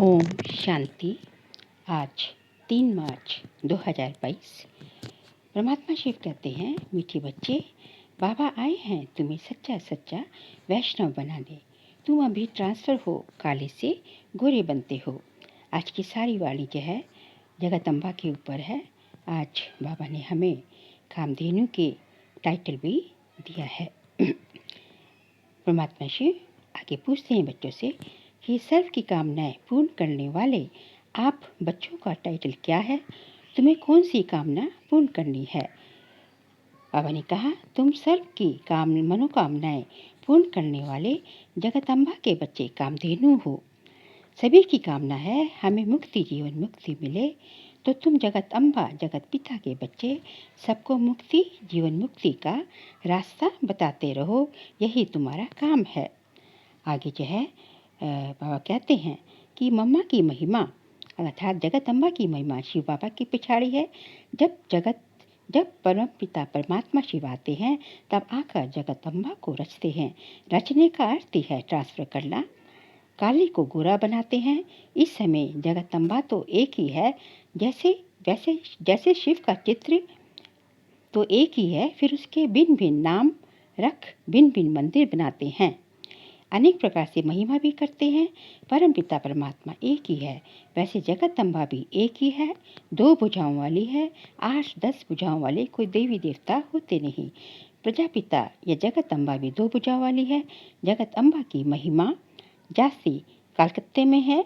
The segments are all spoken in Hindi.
ओम शांति। आज 3 मार्च 2022। परमात्मा शिव कहते हैं, मीठे बच्चे, बाबा आए हैं तुम्हें सच्चा सच्चा वैष्णव बनाने। तुम अभी ट्रांसफ़र हो, काले से गोरे बनते हो। आज की सारी वाणी जो है जगदम्बा के ऊपर है। आज बाबा ने हमें कामधेनु के टाइटल भी दिया है। परमात्मा शिव आगे पूछते हैं बच्चों से कि सर्व की कामनाएं पूर्ण करने वाले आप बच्चों का टाइटल क्या है? तुम्हें कौन सी कामना पूर्ण करनी है? बाबा ने कहा, तुम सर्व की मनोकामनाएं पूर्ण करने वाले जगदम्बा के बच्चे कामधेनु हो। सभी की कामना है हमें मुक्ति, जीवन मुक्ति मिले। तो तुम जगत अम्बा, जगत पिता के बच्चे सबको मुक्ति, जीवन मुक्ति का रास्ता बताते रहो। यही तुम्हारा काम है। आगे जो है बाबा कहते हैं कि मम्मा की महिमा अर्थात जगत अम्बा की महिमा शिव बाबा की पिछाड़ी है। जब परम पिता परमात्मा शिव आते हैं तब आकर जगत अम्बा को रचते हैं। रचने का अर्थ ही है ट्रांसफ़र करना। काले को गोरा बनाते हैं। इस समय जगत अम्बा तो एक ही है, जैसे शिव का चित्र तो एक ही है, फिर उसके भिन्न भिन्न नाम रख भिन्न भिन्न मंदिर बनाते हैं। अनेक प्रकार से महिमा भी करते हैं। परम पिता परमात्मा एक ही है, वैसे जगत अम्बा भी एक ही है। 2 भुजाओं वाली है। 8-10 भुजाओं वाले कोई देवी देवता होते नहीं। प्रजापिता या जगत अम्बा भी 2 भुजाओं वाली है। जगत अम्बा की महिमा जास्ती कलकत्ते में है।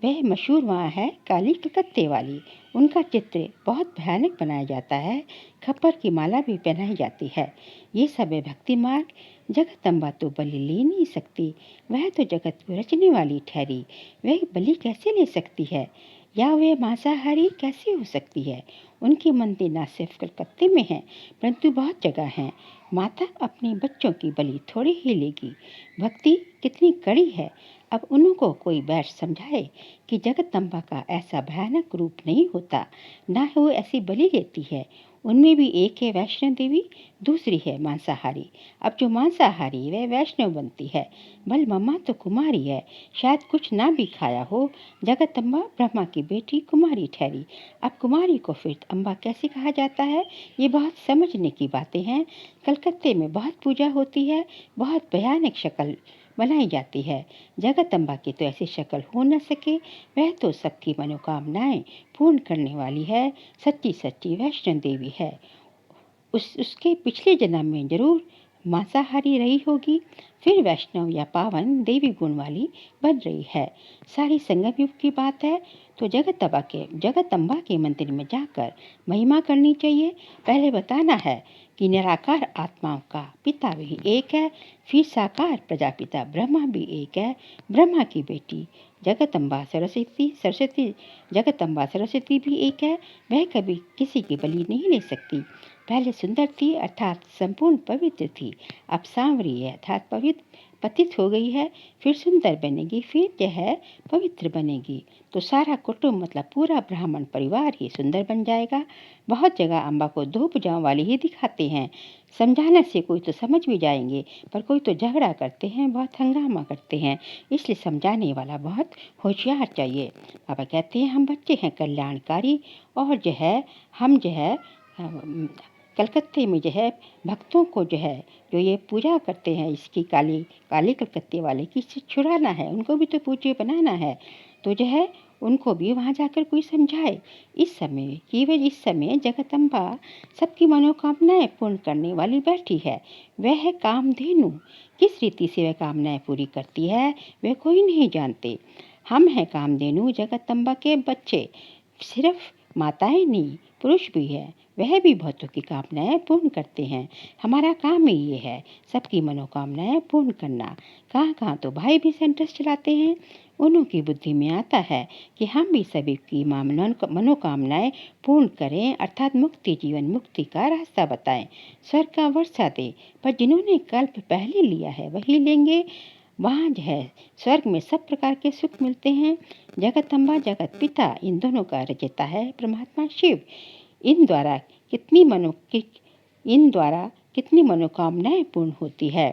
वह मशहूर वहाँ है काली कलकत्ते वाली। उनका चित्र बहुत भयानक बनाया जाता है। खप्पर की माला भी पहनाई जाती है। ये सब है भक्ति मार्ग। जगत अम्बा तो बलि ले नहीं सकती, वह तो जगत को रचने वाली ठहरी। वह बलि कैसे ले सकती है, या वह मांसाहारी कैसे हो सकती है? उनके मंदिर न सिर्फ कलकत्ते में हैं, परंतु बहुत जगह हैं। माता अपने बच्चों की बलि थोड़ी ही लेगी। भक्ति कितनी कड़ी है। अब उनको कोई बैठ समझाए कि जगदम्बा का ऐसा भयानक रूप नहीं होता, ना वो ऐसी बलि लेती है। उनमें भी एक है वैष्णव देवी, दूसरी है मांसाहारी। अब जो मांसाहारी वह वैष्णव बनती है, बल मम्मा तो कुमारी है, शायद कुछ ना भी खाया हो। जगदम्बा ब्रह्मा की बेटी कुमारी ठहरी। अब कुमारी को फिर अम्बा कैसे कहा जाता है? ये बहुत समझने की बातें हैं। कलकत्ते में बहुत पूजा होती है, बहुत भयानक शक्ल बनाई जाती है। जगदम्बा की तो ऐसी शक्ल हो न सके। वह तो सबकी मनोकामनाएं पूर्ण करने वाली है, सच्ची सच्ची वैष्णव देवी है। उसके पिछले जन्म में जरूर मांसाहारी रही होगी, फिर वैष्णव या पावन देवी गुण वाली बन रही है। सारी संगम युग की बात है। तो जगदम्बा के मंदिर में जाकर महिमा करनी चाहिए। पहले बताना है कि निराकार आत्माओं का पिता भी एक है, फिर साकार प्रजापिता ब्रह्मा भी एक है। ब्रह्मा की बेटी जगदम्बा सरस्वती जगदम्बा सरस्वती भी एक है। वह कभी किसी की बलि नहीं ले सकती। पहले सुंदर थी अर्थात संपूर्ण पवित्र थी, अब सांवरी है अर्थात पतित हो गई है, फिर सुंदर बनेगी, फिर यह है पवित्र बनेगी। तो सारा कुटुंब मतलब पूरा ब्राह्मण परिवार ही सुंदर बन जाएगा। बहुत जगह अम्बा को 2 भुजाओं वाली ही दिखाते हैं। समझाने से कोई तो समझ भी जाएंगे, पर कोई तो झगड़ा करते हैं, बहुत हंगामा करते हैं। इसलिए समझाने वाला बहुत होशियार चाहिए। बाबा कहते हैं हम बच्चे हैं कल्याणकारी, और जो है हम जो है कलकत्ते में जो है भक्तों को जो ये पूजा करते हैं इसकी काली कलकत्ते वाले की छुड़ाना है, उनको भी तो पूज्य बनाना है। तो जो है उनको भी वहाँ जाकर कोई समझाए। इस समय जगदम्बा सबकी मनोकामनाएं पूर्ण करने वाली बैठी है। वह है कामधेनु। किस रीति से वह कामनाएं पूरी करती है वह कोई नहीं जानते। हम हैं कामधेनु जगदम्बा के बच्चे। सिर्फ माताएं नहीं, पुरुष भी है, वह भी बहुतों की कामनाएं पूर्ण करते हैं। हमारा काम ही ये है, सबकी मनोकामनाएं पूर्ण करना। कहाँ कहाँ तो भाई भी सेंटर्स चलाते हैं। उन्हों की बुद्धि में आता है कि हम भी सभी की मनोकामनाएं पूर्ण करें अर्थात मुक्ति, जीवन मुक्ति का रास्ता बताएं। स्वर्ग का वर्षा दे, पर जिन्होंने कल्प पहले लिया है वही लेंगे। वहाँ जो है स्वर्ग में सब प्रकार के सुख मिलते हैं। जगदम्बा जगत पिता इन दोनों का रचयिता है परमात्मा शिव। इन द्वारा कितनी मनोकामनाएं पूर्ण होती है।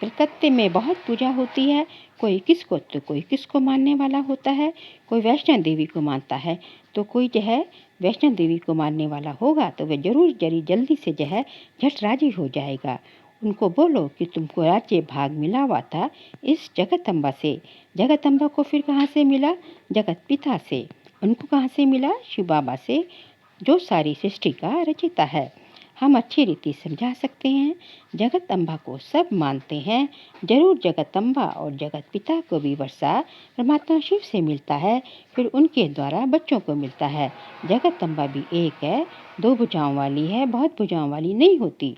कलकत्ते में बहुत पूजा होती है, कोई किसको तो कोई किसको मानने वाला होता है, कोई वैष्णव देवी को मानता है, तो कोई जो है वैष्णव देवी को मानने वाला होगा तो वह जरूर जल्दी से जो है झट राजी हो जाएगा। उनको बोलो कि तुमको राज्य भाग मिला हुआ था इस जगदम्बा से। जगदम्बा को फिर कहाँ से मिला? जगत पिता से। उनको कहाँ से मिला? शिव बाबा से, जो सारी सृष्टि का रचयिता है। हम अच्छी रीति समझा सकते हैं। जगत अम्बा को सब मानते हैं, जरूर जगत अम्बा और जगत पिता को भी वर्षा परमात्मा शिव से मिलता है, फिर उनके द्वारा बच्चों को मिलता है। जगत अम्बा भी एक है, दो भुजाओं वाली है, बहुत भुजाओं वाली नहीं होती।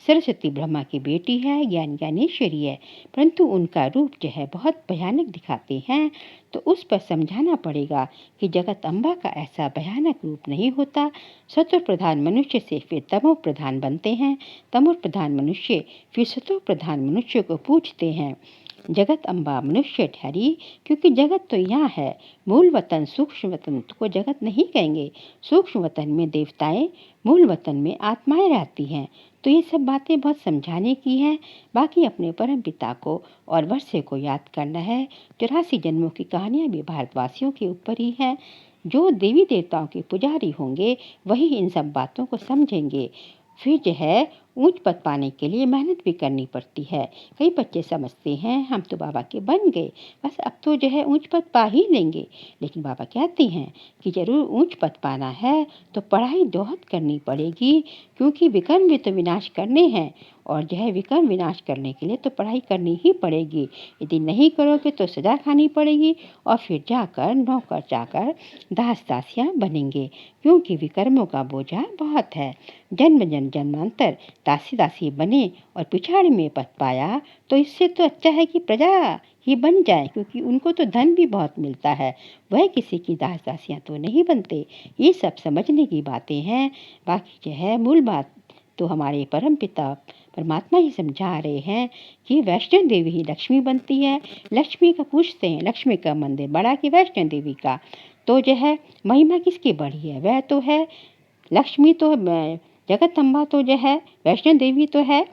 सरस्वती ब्रह्मा की बेटी है, ज्ञानेश्वरी है, परंतु उनका रूप जो है बहुत भयानक दिखाते हैं, तो उस पर समझाना पड़ेगा कि जगत अम्बा का ऐसा भयानक रूप नहीं होता। सत्व प्रधान मनुष्य से फिर तमो प्रधान बनते हैं, तमो प्रधान मनुष्य फिर सत्व प्रधान मनुष्य को पूछते हैं। जगत अम्बा मनुष्य ठहरी, क्योंकि जगत तो यहाँ है, मूल वतन सूक्ष्म वतन को जगत नहीं कहेंगे। सूक्ष्म वतन में देवताएं, मूल वतन में आत्माएं रहती हैं। तो ये सब बातें बहुत समझाने की हैं। बाकी अपने परम पिता को और वर्षे को याद करना है। 84 जन्मों की कहानियाँ भी भारतवासियों के ऊपर ही हैं। जो देवी देवताओं के पुजारी होंगे वही इन सब बातों को समझेंगे। फिर जो है ऊंच पद पाने के लिए मेहनत भी करनी पड़ती है। कई बच्चे समझते हैं हम तो बाबा के बन गए, बस अब तो जो है ऊंच पद पा ही लेंगे। लेकिन बाबा कहते हैं कि जरूर ऊंच पद पाना है तो पढ़ाई बहुत करनी पड़ेगी, क्योंकि विकर्म भी तो विनाश करने हैं, और जो है विकर्म विनाश करने के लिए तो पढ़ाई करनी ही पड़ेगी। यदि नहीं करोगे तो सजा खानी पड़ेगी, और फिर जाकर नौकर चाकर दास दासियाँ बनेंगे, क्योंकि विकर्मों का बोझा बहुत है। जन्म जन्मांतर दासी दासी बने और पिछाड़ी में पद पाया, तो इससे तो अच्छा है कि प्रजा ही बन जाए, क्योंकि उनको तो धन भी बहुत मिलता है, वह किसी की दास दासियाँ तो नहीं बनते। ये सब समझने की बातें हैं। बाकी जो है मूल बात तो हमारे परम पिता परमात्मा ही समझा रहे हैं कि वैष्णव देवी ही लक्ष्मी बनती है। लक्ष्मी का पूछते हैं, लक्ष्मी का मंदिर बड़ा कि वैष्णव देवी का? तो जो है महिमा किसकी बड़ी है? वह तो है लक्ष्मी, तो जगत अम्बा तो जो है वैष्णव देवी तो है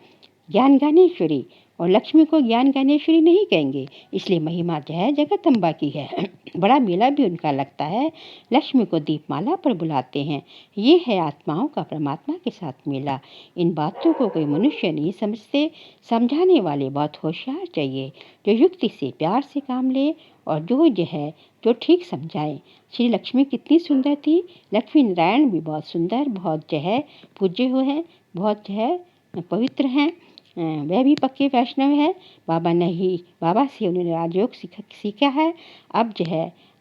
ज्ञान ज्ञानेश्वरी, और लक्ष्मी को ज्ञान ज्ञानेश्वरी नहीं कहेंगे, इसलिए महिमा जो है जगत अम्बा की है। बड़ा मेला भी उनका लगता है। लक्ष्मी को दीपमाला पर बुलाते हैं। ये है आत्माओं का परमात्मा के साथ मेला। इन बातों को कोई मनुष्य नहीं समझते। समझाने वाले बहुत होशियार चाहिए, जो युक्ति से प्यार से काम ले, और जो ठीक समझाए। श्री लक्ष्मी कितनी सुंदर थी। लक्ष्मी नारायण भी बहुत सुंदर, बहुत जो है पूज्य हुए हैं, बहुत जो है पवित्र हैं। वह भी पक्के वैष्णव है। बाबा से उन्होंने राजयोग सीखा है।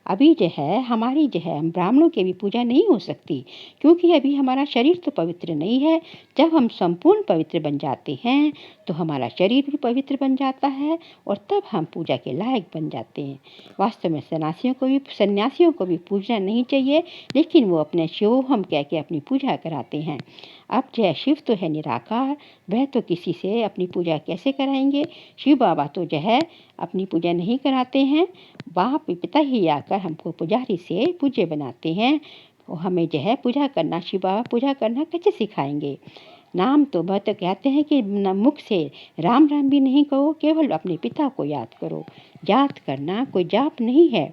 अभी जो है हमारी जो है हम ब्राह्मणों की भी पूजा नहीं हो सकती, क्योंकि अभी हमारा शरीर तो पवित्र नहीं है। जब हम संपूर्ण पवित्र बन जाते हैं तो हमारा शरीर भी पवित्र बन जाता है, और तब हम पूजा के लायक बन जाते हैं। वास्तव में सन्यासियों को भी पूजना नहीं चाहिए, लेकिन वो अपने शिवोहम कह के अपनी पूजा कराते हैं। अब जो है शिव तो है निराकार, वह तो किसी से अपनी पूजा कैसे कराएंगे? शिव बाबा तो जो है अपनी पूजा नहीं कराते हैं, बाप पिता ही आकर हमको पुजारी से पूज्य बनाते हैं। और हमें जो है पूजा करना, शिव बाबा पूजा करना कैसे सिखाएंगे? नाम तो वह तो कहते हैं कि मुख से राम राम भी नहीं कहो, केवल अपने पिता को याद करो। जात करना कोई जाप नहीं है।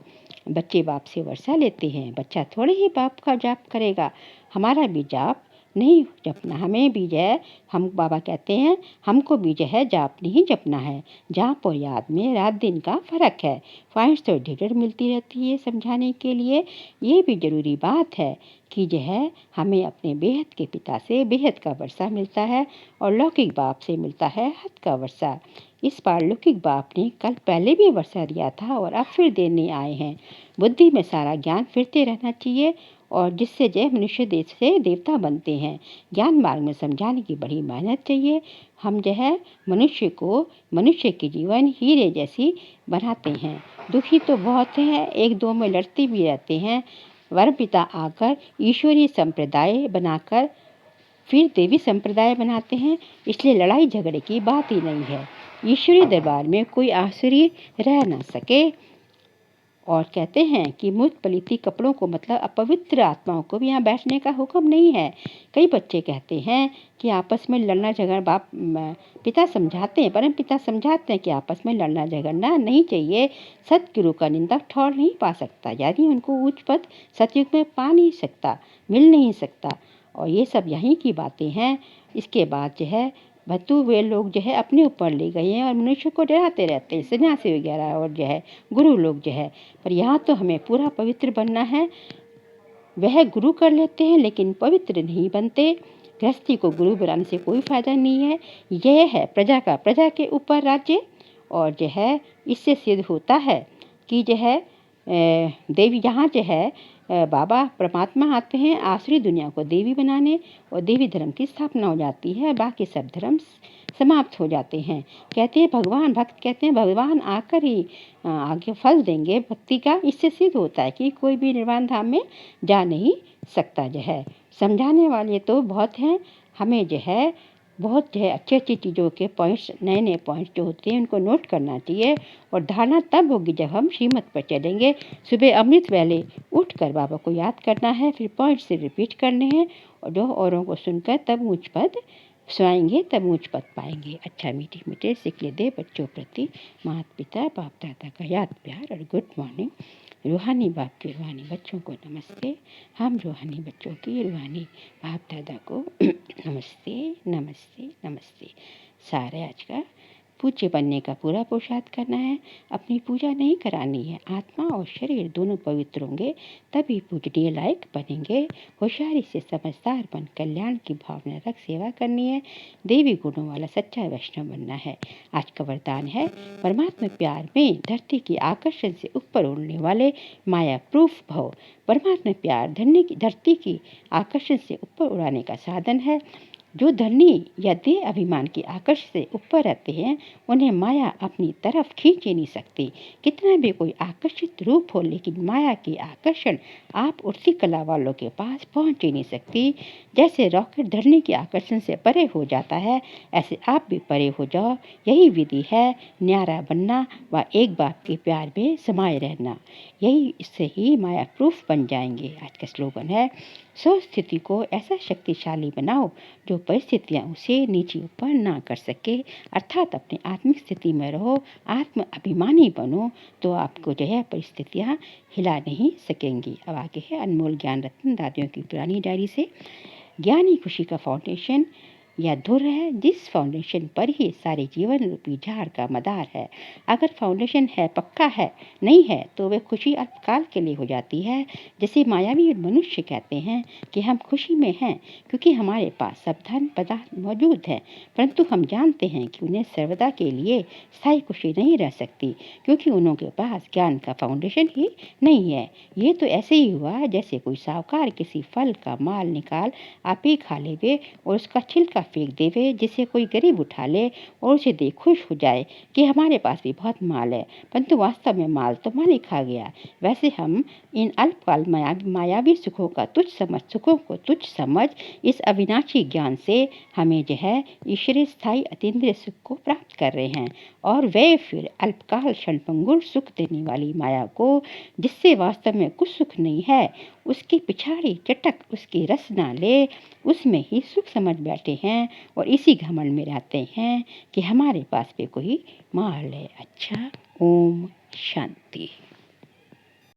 बच्चे बाप से वर्षा लेते हैं, बच्चा थोड़े ही बाप का जाप करेगा। हमारा भी जाप नहीं जपना, हमें भी जो है हम बाबा कहते हैं हमको भी जो है जाप नहीं जपना है। जाप और याद में रात दिन का फ़र्क है। पॉइंट्स तो ढेर मिलती रहती है समझाने के लिए। ये भी ज़रूरी बात है कि जो है हमें अपने बेहद के पिता से बेहद का वर्षा मिलता है, और लौकिक बाप से मिलता है हद का वर्षा। इस बार लौकिक बाप ने कल पहले भी वर्षा दिया था और अब फिर देने आए हैं। बुद्धि में सारा ज्ञान फिरते रहना चाहिए, और जिससे जय मनुष्य देश से देवता बनते हैं। ज्ञान मार्ग में समझाने की बड़ी मेहनत चाहिए। हम जो है मनुष्य के जीवन हीरे जैसी बनाते हैं। दुखी तो बहुत हैं, एक दो में लड़ते भी रहते हैं। वर पिता आकर ईश्वरीय संप्रदाय बनाकर फिर देवी संप्रदाय बनाते हैं, इसलिए लड़ाई झगड़े की बात ही नहीं है। ईश्वरीय दरबार में कोई आसुरी रह ना सके। और कहते हैं कि मूत पलीती कपड़ों को मतलब अपवित्र आत्माओं को भी यहाँ बैठने का हुक्म नहीं है। कई बच्चे कहते हैं कि आपस में लड़ना झगड़ना पिता समझाते हैं, परम पिता समझाते हैं कि आपस में लड़ना झगड़ना नहीं चाहिए। सतगुरु का निंदक ठौर नहीं पा सकता, यानी उनको उच्च पद सतयुग में पा नहीं सकता, मिल नहीं सकता। और ये सब यहीं की बातें हैं। इसके बाद जो है भत्तू वे लोग जो है अपने ऊपर ले गए हैं और मनुष्य को डराते रहते हैं, सन्यासी वगैरह और जो है गुरु लोग जो है। पर यहाँ तो हमें पूरा पवित्र बनना है। वह गुरु कर लेते हैं लेकिन पवित्र नहीं बनते। गृहस्थी को गुरु बनाने से कोई फायदा नहीं है। यह है प्रजा के ऊपर राज्य। और जो है इससे सिद्ध होता है कि जो है देवी यहाँ जो है बाबा परमात्मा आते हैं आसुरी दुनिया को देवी बनाने, और देवी धर्म की स्थापना हो जाती है, बाकी सब धर्म समाप्त हो जाते हैं। कहते हैं भगवान, भक्त कहते हैं भगवान आकर ही आगे फल देंगे भक्ति का। इससे सिद्ध होता है कि कोई भी निर्वाण धाम में जा नहीं सकता। जो है समझाने वाले तो बहुत हैं, हमें जो है बहुत जो है अच्छी अच्छी चीज़ों के पॉइंट्स, नए नए पॉइंट्स जो होते हैं उनको नोट करना चाहिए। और धारणा तब होगी जब हम श्रीमत पर चलेंगे। सुबह अमृत वेले उठकर बाबा को याद करना है, फिर पॉइंट से रिपीट करने हैं, और जो औरों को सुनकर तब ऊंच पद सुनाएंगे, तब ऊंच पद पाएंगे। अच्छा मीठे मीठे सिखले दे बच्चों प्रति माता पिता बाप दादा का याद प्यार और गुड मॉर्निंग। रूहानी बाप के रूहानी बच्चों को नमस्ते। हम रूहानी बच्चों की रूहानी बाप दादा को नमस्ते नमस्ते नमस्ते। सारे आज का पूज्य बनने का पूरा पुरुषार्थ करना है। अपनी पूजा नहीं करानी है। आत्मा और शरीर दोनों पवित्र होंगे तभी पूजनीय लायक बनेंगे। होशियारी से समझदार बन कल्याण की भावना रख सेवा करनी है। देवी गुणों वाला सच्चा वैष्णव बनना है। आज का वरदान है परमात्मा प्यार में धरती की आकर्षण से ऊपर उड़ने वाले माया प्रूफ भव। परमात्मा प्यार धरती की आकर्षण से ऊपर उड़ाने का साधन है। जो धनी या देह अभिमान के आकर्षण से ऊपर रहते हैं उन्हें माया अपनी तरफ खींच ही नहीं सकती। कितना भी कोई आकर्षित रूप हो, लेकिन माया की आकर्षण आप उड़ती कला वालों के पास पहुंच ही नहीं सकती। जैसे रॉकेट धरनी के आकर्षण से परे हो जाता है, ऐसे आप भी परे हो जाओ। यही विधि है न्यारा बनना व एक बाप के प्यार में समाये रहना। यही इससे ही माया प्रूफ बन जाएंगे। आज का स्लोगन है सोच स्थिति को ऐसा शक्तिशाली बनाओ जो परिस्थितियाँ उसे नीचे ऊपर ना कर सके। अर्थात अपनी आत्मिक स्थिति में रहो, आत्म अभिमानी बनो, तो आपको जो है परिस्थितियाँ हिला नहीं सकेंगी। अब आगे है अनमोल ज्ञान रत्न दादियों की पुरानी डायरी से। ज्ञानी खुशी का फाउंडेशन या धुर है, जिस फाउंडेशन पर ही सारे जीवन रूपी झाड़ का मदार है। अगर फाउंडेशन है पक्का है नहीं है तो वह खुशी अल्पकाल के लिए हो जाती है। जैसे मायावी मनुष्य कहते हैं कि हम खुशी में हैं क्योंकि हमारे पास सब धन पदार्थ मौजूद है, परंतु हम जानते हैं कि उन्हें सर्वदा के लिए स्थायी खुशी नहीं रह सकती क्योंकि उनके पास ज्ञान का फाउंडेशन ही नहीं है। ये तो ऐसे ही हुआ जैसे कोई साहूकार किसी फल का माल निकाल आप ही खा लेवे और उसका छिलका फेंक देवे, जिसे कोई गरीब उठा ले और उसे देख खुश हो जाए कि हमारे पास भी बहुत माल है, परंतु वास्तव में माल तो मालिक खा गया। वैसे हम इन अल्पकाल मायावी सुखों को तुच्छ समझ इस अविनाशी ज्ञान से हमें जो है ईश्वरीय स्थायी अतीन्द्रिय सुख को प्राप्त कर रहे हैं। और वे फिर अल्पकाल क्षणभंगुर सुख देने वाली माया को, जिससे वास्तव में कुछ सुख नहीं है, उसकी पिछाड़ी चटक उसकी रस ना ले, उसमें ही सुख समझ बैठे हैं और इसी घमंड में रहते हैं कि हमारे पास भी कोई माल है। अच्छा, ओम शांति।